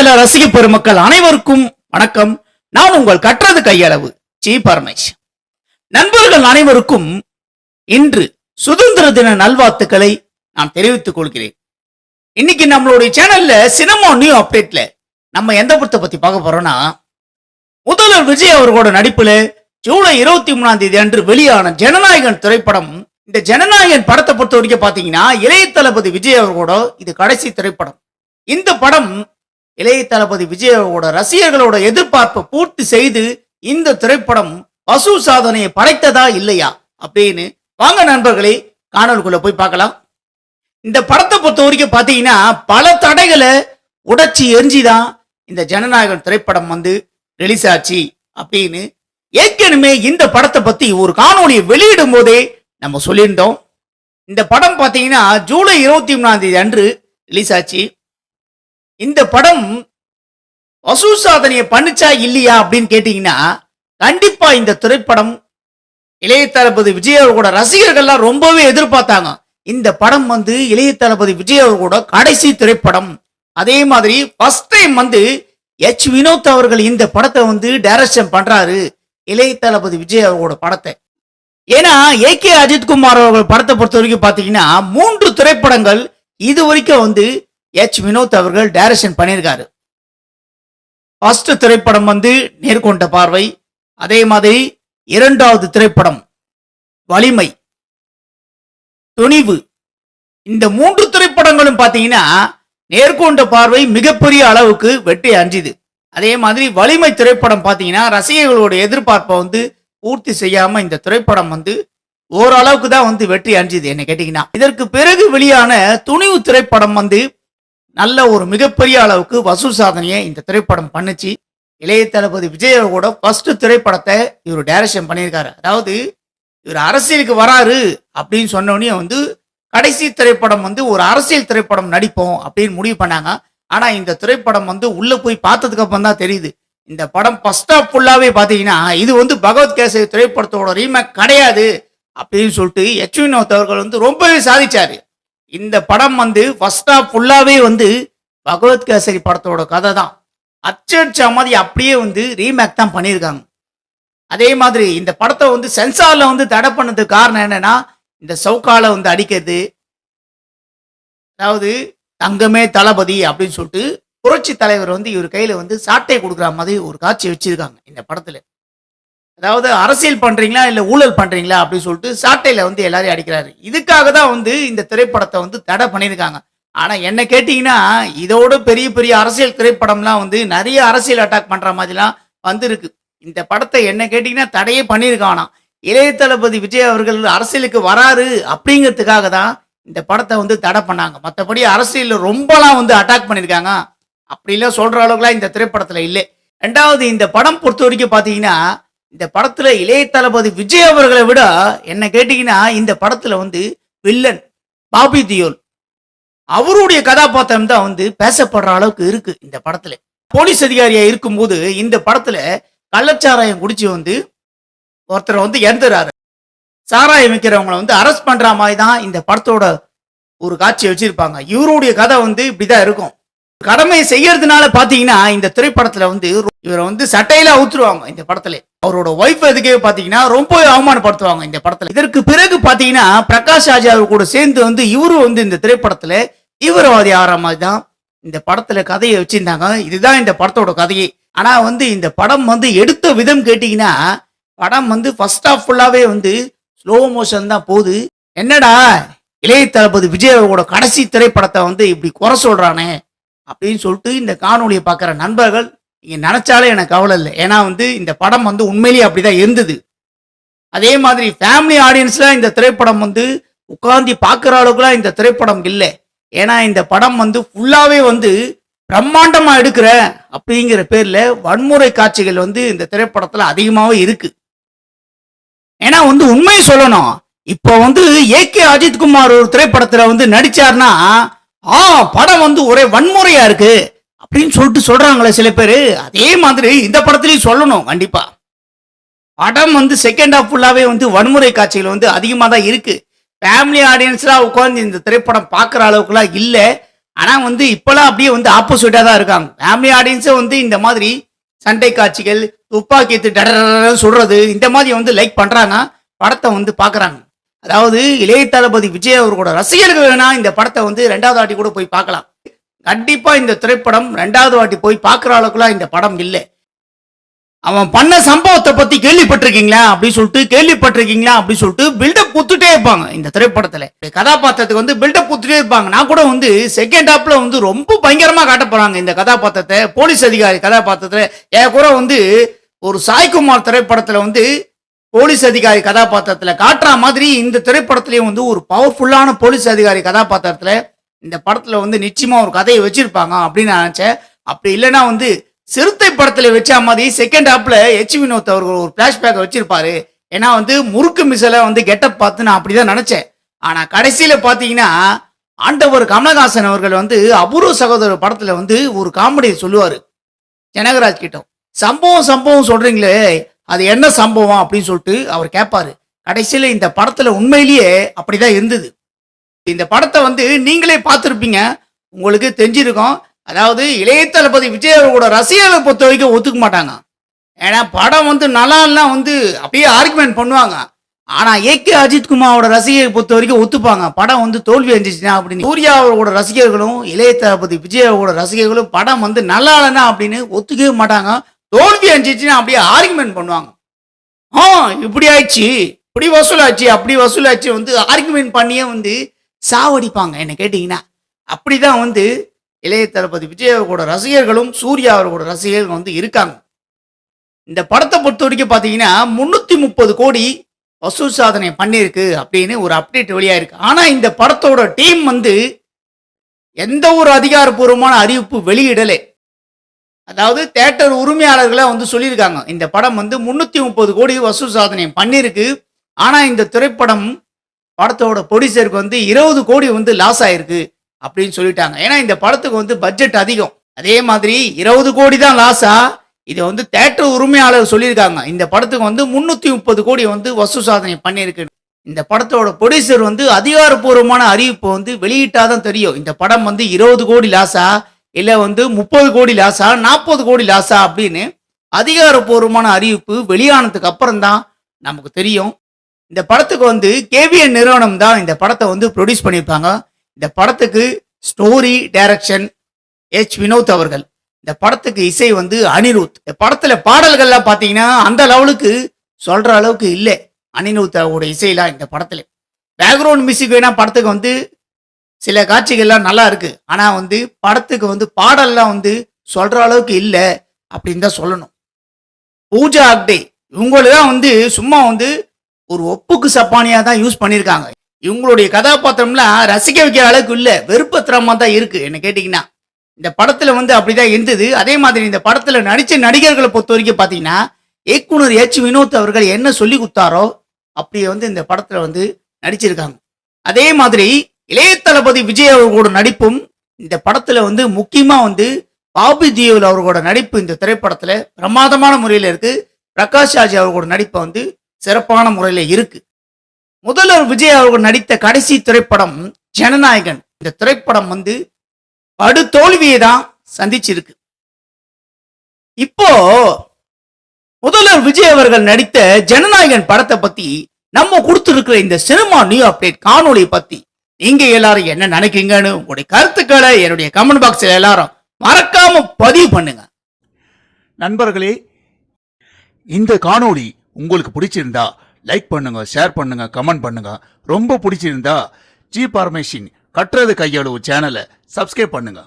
இணையதள ரசிக பெருமக்கள் அனைவருக்கும் வணக்கம். நான் உங்கள் கற்றது கையளவு ஜி பரமேஷ். நண்பர்கள் அனைவருக்கும் இன்று சுதந்திர தின நல்வாழ்த்துக்களை நான் தெரிவித்துக் கொள்கிறேன். இன்னைக்கு நம்மளுடைய சேனல்ல சினிமா நியூ அப்டேட்ல நம்ம எந்த படத்தை பத்தி பார்க்க போறோம்னா, முதல்வர் விஜய் அவர்களோட நடிப்புல ஜூலை 23 அன்று வெளியான ஜனநாயகன் திரைப்படம். இந்த ஜனநாயகன் படத்தை பொறுத்த வரைக்கும் பாத்தீங்கன்னா, இளைய தளபதி விஜய் அவர்களோட இது கடைசி திரைப்படம். இந்த படம் இளைய தளபதி விஜய் அவர்களோட ரசிகர்களோட எதிர்பார்ப்பை பூர்த்தி செய்து இந்த திரைப்படம் வசூல் சாதனையை படைத்ததா இல்லையா அப்படின்னு வாங்க நண்பர்களே காணொலிக்குள்ள போய் பார்க்கலாம். இந்த படத்தை பொறுத்த வரைக்கும் பாத்தீங்கன்னா, பல தடைகளை உடைச்சி எரிஞ்சிதான் இந்த ஜனநாயகன் திரைப்படம் ரிலீஸ் ஆச்சு அப்படின்னு ஏற்கனவே இந்த படத்தை பத்தி ஒரு காணொலியை வெளியிடும் போதே நம்ம சொல்லியிருந்தோம். இந்த படம் பாத்தீங்கன்னா ஜூலை 23 அன்று ரிலீஸ் ஆச்சு. இந்த படம் வசூல் சாதனையை பண்ணுச்சா இல்லையா அப்படின்னு கேட்டீங்கன்னா, கண்டிப்பா இந்த திரைப்படம் இளைய தளபதி விஜய் அவர்களோட ரசிகர்கள்லாம் ரொம்பவே எதிர்பார்த்தாங்க. இந்த படம் இளைய தளபதி விஜய் அவர்களோட கடைசி திரைப்படம். அதே மாதிரி ஃபர்ஸ்ட் டைம் எச் வினோத் அவர்கள் இந்த படத்தை டைரக்ஷன் பண்றாரு, இளைய தளபதி விஜய் அவர்களோட படத்தை. ஏன்னா ஏகே அஜித்குமார் அவர்கள் படத்தை பொறுத்த வரைக்கும் பாத்தீங்கன்னா 3 திரைப்படங்கள் இது வரைக்கும் எச் வினோத் அவர்கள் டைரக்ஷன் பண்ணியிருக்காரு. ஃபர்ஸ்ட் திரைப்படம் நேர்கொண்ட பார்வை, அதே மாதிரி இரண்டாவது திரைப்படம் வலிமை, துணிவு. இந்த 3 திரைப்படங்களும் பாத்தீங்கன்னா நேர்கொண்ட பார்வை மிகப்பெரிய அளவுக்கு வெற்றி அஞ்சுது. அதே மாதிரி வலிமை திரைப்படம் பாத்தீங்கன்னா ரசிகர்களோட எதிர்பார்ப்பை பூர்த்தி செய்யாம இந்த திரைப்படம் ஓரளவுக்கு தான் வெற்றி அஞ்சுது என்ன கேட்டீங்கன்னா. இதற்கு பிறகு வெளியான துணிவு திரைப்படம் நல்ல ஒரு மிகப்பெரிய அளவுக்கு வசூல் சாதனையை இந்த திரைப்படம் பண்ணுச்சு. இளைய தளபதி விஜய் அவர்களோட ஃபர்ஸ்ட் திரைப்படத்தை இவர் டைரக்ஷன் பண்ணியிருக்காரு. அதாவது இவர் அரசியலுக்கு வராரு அப்படின்னு சொன்னோடனே கடைசி திரைப்படம் ஒரு அரசியல் திரைப்படம் நடிப்போம் அப்படின்னு முடிவு பண்ணாங்க. ஆனா இந்த திரைப்படம் உள்ள போய் பார்த்ததுக்கு அப்புறம் தான் தெரியுது, இந்த படம் ஃபர்ஸ்ட் ஆஃப் ஃபுல்லாவே பாத்தீங்கன்னா இது பகவத் கேசரி திரைப்படத்தோட ரீமேக் கிடையாது அப்படின்னு சொல்லிட்டு எச் வினோத் அவர்கள் ரொம்பவே சாதிச்சாரு. இந்த படம் ஃபர்ஸ்ட் ஆஃப் ஃபுல்லாவே பகவத் கேசரி படத்தோட கதை தான் அச்சடிச்ச மாதிரி அப்படியே ரீமேக் தான் பண்ணியிருக்காங்க. அதே மாதிரி இந்த படத்தை சென்சார்ல தடை பண்ணதுக்கு காரணம் என்னன்னா, இந்த சவுக்கால அடிக்கிறது, அதாவது தங்கமே தளபதி அப்படின்னு சொல்லிட்டு புரட்சி தலைவர் இவர் கையில சாட்டை கொடுக்குற மாதிரி ஒரு காட்சி வச்சிருக்காங்க இந்த படத்துல. அதாவது அரசியல் பண்றீங்களா இல்ல ஊழல் பண்றீங்களா அப்படின்னு சொல்லிட்டு சாட்டையில எல்லாரையும் அடிக்கிறாரு. இதுக்காக தான் இந்த திரைப்படத்தை தடை பண்ணியிருக்காங்க. ஆனா என்ன கேட்டீங்கன்னா, இதோட பெரிய பெரிய அரசியல் திரைப்படம்லாம் நிறைய அரசியல் அட்டாக் பண்ற மாதிரிலாம் வந்திருக்கு. இந்த படத்தை என்ன கேட்டீங்கன்னா தடையே பண்ணியிருக்கானா. இளைய தளபதி விஜய் அவர்கள் அரசியலுக்கு வராரு அப்படிங்கிறதுக்காக தான் இந்த படத்தை தடை பண்ணாங்க. மற்றபடி அரசியல் ரொம்பலாம் அட்டாக் பண்ணியிருக்காங்க அப்படிலாம் சொல்ற அளவுக்குலாம் இந்த திரைப்படத்துல இல்லை. ரெண்டாவது, இந்த படம் பொறுத்த வரைக்கும் பாத்தீங்கன்னா, இந்த படத்துல இளைய தளபதி விஜய் அவர்களை விட என்ன கேட்டீங்கன்னா இந்த படத்துல வில்லன் பாபி தியோல் அவருடைய கதாபாத்திரம் தான் பேசப்படுற அளவுக்கு இருக்கு. இந்த படத்துல போலீஸ் அதிகாரியா இருக்கும்போது இந்த படத்துல கள்ளச்சாராயம் குடிச்சு ஒருத்தர் இறந்துறாரு. சாராயம் விற்கிறவங்களை அரெஸ்ட் பண்ற மாதிரி தான் இந்த படத்தோட ஒரு காட்சி வச்சிருப்பாங்க. இவருடைய கதை இப்படிதான் இருக்கும். கடமையை செய்யறதுனால பாத்தீங்கன்னா இந்த திரைப்படத்துல இவரை சட்டையில ஊத்துருவாங்க. இந்த படத்துல அவரோட ஒய்ஃப் எதுக்கே பாத்தீங்கன்னா ரொம்ப அவமானப்படுத்துவாங்க இந்த படத்துல. இதற்கு பிறகு பாத்தீங்கன்னா பிரகாஷ் ராஜ் அவர் கூட சேர்ந்து இவரு இந்த திரைப்படத்துல தீவிரவாதி ஆகிற மாதிரி தான் இந்த படத்துல கதையை வச்சிருந்தாங்க. இதுதான் இந்த படத்தோட கதையே. ஆனா இந்த படம் எடுத்த விதம் கேட்டீங்கன்னா, படம் ஃபர்ஸ்ட் ஆஃப் ஃபுல்லாவே ஸ்லோ மோஷன் தான் போகுது. என்னடா இளைய தளபதி விஜய் அவரோட கடைசி திரைப்படத்தை இப்படி குறை சொல்றானே அப்படின்னு சொல்லிட்டு இந்த காணொலியை பார்க்குற நண்பர்கள் நீங்க நினைச்சாலே எனக்கு கவலை இல்லை. ஏன்னா இந்த படம் உண்மையிலேயே அப்படிதான் இருந்தது. அதே மாதிரி ஃபேமிலி ஆடியன்ஸ்ல இந்த திரைப்படம் உட்கார்ந்து பார்க்குற அளவுக்குலாம் இந்த திரைப்படம் இல்லை. ஏன்னா இந்த படம் ஃபுல்லாவே பிரம்மாண்டமா எடுக்கிற அப்படிங்கிற பேர்ல வன்முறை காட்சிகள் இந்த திரைப்படத்துல அதிகமாவே இருக்கு. ஏன்னா உண்மையை சொல்லணும், இப்போ ஏகே அஜித்குமார் ஒரு திரைப்படத்துல நடிச்சார்னா படம் ஒரே வன்முறையா இருக்கு அப்படின்னு சொல்லிட்டு சொல்றாங்களே சில பேரு. அதே மாதிரி இந்த படத்திலையும் சொல்லணும். கண்டிப்பா படம் செகண்ட் ஹாஃப் ஃபுல்லாவே வன்முறை காட்சிகள் அதிகமா தான் இருக்கு. ஃபேமிலி ஆடியன்ஸ்லாம் உட்கார்ந்து இந்த திரைப்படம் பார்க்குற அளவுக்குலாம் இல்லை. ஆனா வந்து இப்பெல்லாம் அப்படியே வந்து ஆப்போசிட்டா தான் இருக்காங்க. ஃபேமிலி ஆடியன்ஸே வந்து இந்த மாதிரி சண்டை காட்சிகள், துப்பாக்கி எடுத்து டடடடன்னு சுடுறது இந்த மாதிரி வந்து லைக் பண்றாங்க. படத்தை வந்து பார்க்குறாங்க. அதாவது இளைய தளபதி விஜய் அவர்களோட ரசிகர்கள் வேணா இந்த படத்தை வந்து 2வது வாட்டி கூட போய் பார்க்கலாம். கண்டிப்பா இந்த திரைப்படம் 2வது வாட்டி போய் பார்க்குற அளவுக்குலாம் இந்த படம் இல்ல. அவன் பண்ண சம்பவத்தை பத்தி கேள்விப்பட்டிருக்கீங்களா அப்படி சொல்லிட்டு பில்டப் குத்துட்டே இருப்பாங்க இந்த திரைப்படத்துல. கதாபாத்திரத்துக்கு வந்து பில்டப் குத்துட்டே இருப்பாங்க. நான் கூட வந்து செகண்ட் ஹாப்ல வந்து ரொம்ப பயங்கரமா காட்ட போறாங்க இந்த கதாபாத்திரத்தை. போலீஸ் அதிகாரி கதாபாத்திரத்துல ஏன் கூட வந்து ஒரு சாய்குமார் திரைப்படத்துல வந்து போலீஸ் அதிகாரி கதாபாத்திரத்துல காட்டுற மாதிரி இந்த திரைப்படத்திலயும் வந்து ஒரு பவர்ஃபுல்லான போலீஸ் அதிகாரி கதாபாத்திரத்துல இந்த படத்துல வந்து நிச்சயமா ஒரு கதையை வச்சிருப்பாங்க அப்படின்னு நான் நினைச்சேன். அப்படி இல்லைன்னா வந்து சிறுத்தை படத்துல வச்ச மாதிரி செகண்ட் ஹாப்ல எச் வினோத் அவர்கள் ஒரு பிளாஷ்பேக் வச்சிருப்பாரு. ஏன்னா வந்து முறுக்கு மிசல வந்து கெட்டப் பார்த்து நான் அப்படிதான் நினைச்சேன். ஆனா கடைசியில பாத்தீங்கன்னா ஆண்டவர் கமலஹாசன் அவர்கள் வந்து அபூர்வ சகோதரர் படத்துல வந்து ஒரு காமெடியை சொல்லுவாரு ஜனகராஜ் கிட்ட. சம்பவம் சொல்றீங்களே அது என்ன சம்பவம் அப்படின்னு சொல்லிட்டு அவர் கேட்பாரு. கடைசியில இந்த படத்துல உண்மையிலேயே அப்படிதான் இருந்தது. இந்த படத்தை வந்து நீங்களே பார்த்துருப்பீங்க, உங்களுக்கு தெரிஞ்சிருக்கும். அதாவது இளைய தளபதி விஜய் அவர்களோட ரசிகர்களை பொறுத்த வரைக்கும் ஒத்துக்க மாட்டாங்க. ஏன்னா படம் வந்து நல்லா வந்து அப்படியே ஆர்குமெண்ட் பண்ணுவாங்க. ஆனா ஏகே அஜித்குமாரோட ரசிகர்களை பொறுத்த வரைக்கும் ஒத்துப்பாங்க. படம் வந்து தோல்வி அடைஞ்சிச்சுன்னா அப்படின்னு. சூர்யா அவர்களோட ரசிகர்களும் இளைய தளபதி விஜய் அவர்களோட ரசிகர்களும் படம் வந்து நல்லா இல்லைன்னா அப்படின்னு ஒத்துக்கவே மாட்டாங்க. தோல்வி அடைஞ்சிச்சுன்னா அப்படியே ஆர்குமெண்ட் பண்ணுவாங்க. இப்படி ஆயிடுச்சு, இப்படி வசூலாச்சு, அப்படி வசூலாச்சு வந்து ஆர்குமெண்ட் பண்ணியே வந்து சாவடிப்பாங்க. என்ன கேட்டீங்கன்னா அப்படிதான் வந்து இளைய தளபதி விஜய் அவர்களோட ரசிகர்களும் சூர்யா அவர்களோட ரசிகர்கள் வந்து இருக்காங்க. இந்த படத்தை பொறுத்த வரைக்கும் பார்த்தீங்கன்னா 330 கோடி வசூல் சாதனை பண்ணியிருக்கு அப்படின்னு ஒரு அப்டேட் வெளியா இருக்கு. ஆனா இந்த படத்தோட டீம் வந்து எந்த ஒரு அதிகாரப்பூர்வமான அறிவிப்பு வெளியிடலை. அதாவது தியேட்டர் உரிமையாளர்களா வந்து சொல்லியிருக்காங்க இந்த படம் வந்து 330 கோடி வசூல் சாதனை பண்ணியிருக்கு. ஆனா இந்த திரைப்படம் படத்தோட ப்ரொடியூசருக்கு வந்து 20 கோடி வந்து லாஸ் ஆயிருக்கு அப்படின்னு சொல்லிட்டாங்க. ஏன்னா இந்த படத்துக்கு வந்து பட்ஜெட் அதிகம். அதே மாதிரி 20 கோடி தான் லாஸா, இதை வந்து தியேட்டர் உரிமையாளர் சொல்லியிருக்காங்க இந்த படத்துக்கு வந்து 330 கோடி வந்து வசூல் சாதனை பண்ணியிருக்கு. இந்த படத்தோட ப்ரொடியூசர் வந்து அதிகாரப்பூர்வமான அறிவிப்பு வந்து வெளியிட்டாதான் தெரியும் இந்த படம் வந்து 20 கோடி லாஸா இல்ல வந்து 30 கோடி லாஸா 40 கோடி லாஸா அப்படின்னு அதிகாரப்பூர்வமான அறிவிப்பு வெளியானதுக்கு அப்புறம் தான் நமக்கு தெரியும். இந்த படத்துக்கு வந்து கேவிஎன் நிறுவனம் தான் இந்த படத்தை வந்து ப்ரொடியூஸ் பண்ணியிருப்பாங்க. இந்த படத்துக்கு ஸ்டோரி டைரக்ஷன் எச் வினோத் அவர்கள். இந்த படத்துக்கு இசை வந்து அனிருத். இந்த படத்துல பாடல்கள்லாம் பாத்தீங்கன்னா அந்த லெவலுக்கு சொல்ற அளவுக்கு இல்லை அனிருத் அவரோட இசையெல்லாம். இந்த படத்துல பேக்ரவுண்ட் மியூசிக் வேணா படத்துக்கு வந்து சில காட்சிகள்லாம் நல்லா இருக்கு. ஆனா வந்து படத்துக்கு வந்து பாடல்லாம் வந்து சொல்ற அளவுக்கு இல்லை அப்படின்னு தான் சொல்லணும். பூஜா ஆக்டே இவங்களதான் வந்து சும்மா வந்து ஒரு ஒப்புக்கு சப்பானியா தான் யூஸ் பண்ணியிருக்காங்க. இவங்களுடைய கதாபாத்திரம்லாம் ரசிக்க வைக்கிற அளவுக்கு இல்ல, வெறுப்பத்திரமா தான் இருக்கு என்ன கேட்டீங்கன்னா. இந்த படத்துல வந்து அப்படிதான் இருந்தது. அதே மாதிரி இந்த படத்துல நடிச்ச நடிகர்களை பொறுத்த வரைக்கும் பாத்தீங்கன்னா இயக்குனர் எச் வினோத் அவர்கள் என்ன சொல்லி கொடுத்தாரோ அப்படியே வந்து இந்த படத்துல வந்து நடிச்சிருக்காங்க. அதே மாதிரி இளைய தளபதி விஜய் அவர்களோட நடிப்பும் இந்த படத்துல வந்து முக்கியமா வந்து பாபி தியோல் அவர்களோட நடிப்பு இந்த திரைப்படத்துல பிரமாதமான முறையில இருக்கு. பிரகாஷ் ராஜ் அவர்களோட நடிப்பு வந்து சிறப்பான முறையில இருக்கு. முதல்வர் விஜய் அவர்கள் நடித்த கடைசி திரைப்படம் ஜனநாயகன். இந்த திரைப்படம் வந்து படு தோல்வியை தான் சந்திச்சிருக்கு. இப்போ முதல்வர் விஜய் அவர்கள் நடித்த ஜனநாயகன் படத்தை பத்தி நம்ம கொடுத்திருக்கிற இந்த சினிமா நியூ அப்டேட் காணொளி பத்தி நீங்க எல்லாரும் என்ன நினைக்கிறீங்கன்னு உங்களுடைய கருத்துக்களை என்னுடைய கமெண்ட் பாக்ஸ்ல எல்லாரும் மறக்காம பதிவு பண்ணுங்க. நண்பர்களே, இந்த காணொளி உங்களுக்கு பிடிச்சிருந்தா லைக் பண்ணுங்க, ஷேர் பண்ணுங்க, கமெண்ட் பண்ணுங்க. ரொம்ப பிடிச்சிருந்தா ஜி பார்மேஷன் கட்டுறது கையளவு சேனலை சப்ஸ்கிரைப் பண்ணுங்க.